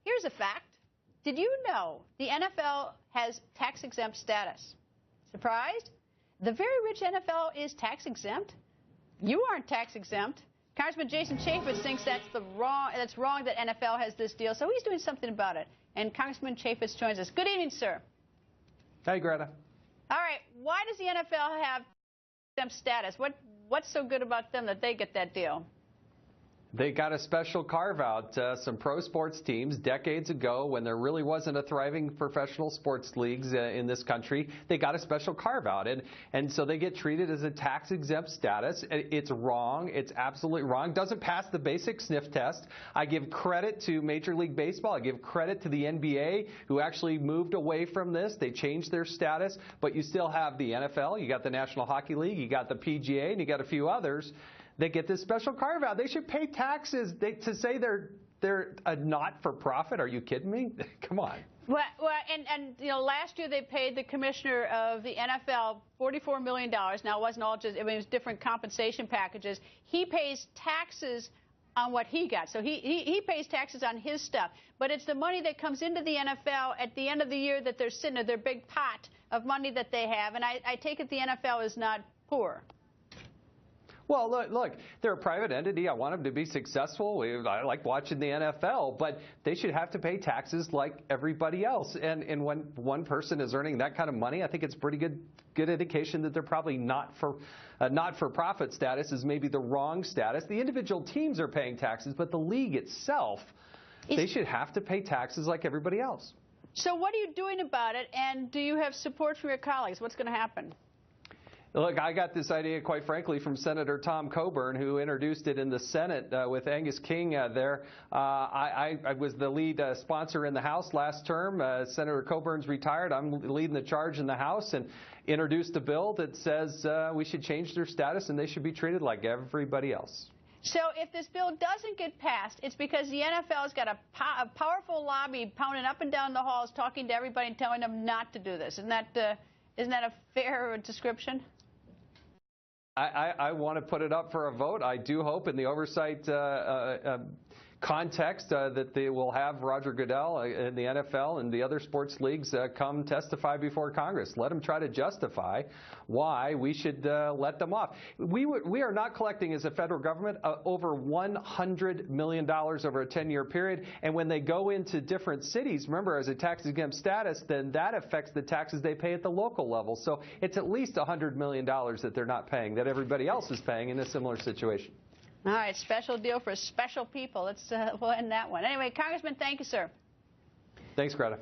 here's a fact. Did you know the NFL has tax-exempt status? Surprised? The very rich NFL is tax-exempt. You aren't tax-exempt. Congressman Jason Chaffetz thinks that's wrong that NFL has this deal, so he's doing something about it. And Congressman Chaffetz joins us. Good evening, sir. Hey, Greta. All right. Why does the NFL have exempt status? What's so good about them that they get that deal? They got a special carve-out. Some pro sports teams decades ago, when there really wasn't a thriving professional sports leagues in this country, they got a special carve-out. And so they get treated as a tax-exempt status. It's wrong. It's absolutely wrong. Doesn't pass the basic sniff test. I give credit to Major League Baseball. I give credit to the NBA, who actually moved away from this. They changed their status. But you still have the NFL. You got the National Hockey League. You got the PGA. And you got a few others. They get this special carve-out. They should pay taxes. To say they're a not-for-profit, are you kidding me? Come on. Well, and you know, last year they paid the commissioner of the NFL $44 million. Now, it wasn't all just, I mean, it was different compensation packages. He pays taxes on what he got. So he pays taxes on his stuff. But it's the money that comes into the NFL at the end of the year that they're sitting in their big pot of money that they have. And I take it the NFL is not poor. Well, look, they're a private entity. I want them to be successful. I like watching the NFL, but they should have to pay taxes like everybody else. And when one person is earning that kind of money, I think it's pretty good indication that they're probably not for profit status is maybe the wrong status. The individual teams are paying taxes, but the league itself, they should have to pay taxes like everybody else. So what are you doing about it? And do you have support from your colleagues? What's going to happen? Look, I got this idea, quite frankly, from Senator Tom Coburn, who introduced it in the Senate with Angus King there. I was the lead sponsor in the House last term. Senator Coburn's retired. I'm leading the charge in the House and introduced a bill that says we should change their status and they should be treated like everybody else. So if this bill doesn't get passed, it's because the NFL's got a powerful lobby pounding up and down the halls, talking to everybody and telling them not to do this. Isn't that a fair description? I want to put it up for a vote. I do hope in the oversight context that they will have Roger Goodell in the NFL and the other sports leagues come testify before Congress. Let them try to justify why we should let them off. We are not collecting as a federal government over $100 million over a 10-year period. And when they go into different cities, remember, as a tax-exempt status, then that affects the taxes they pay at the local level. So it's at least $100 million that they're not paying, that everybody else is paying in a similar situation. All right, special deal for special people. We'll end that one. Anyway, Congressman, thank you, sir. Thanks, Greta.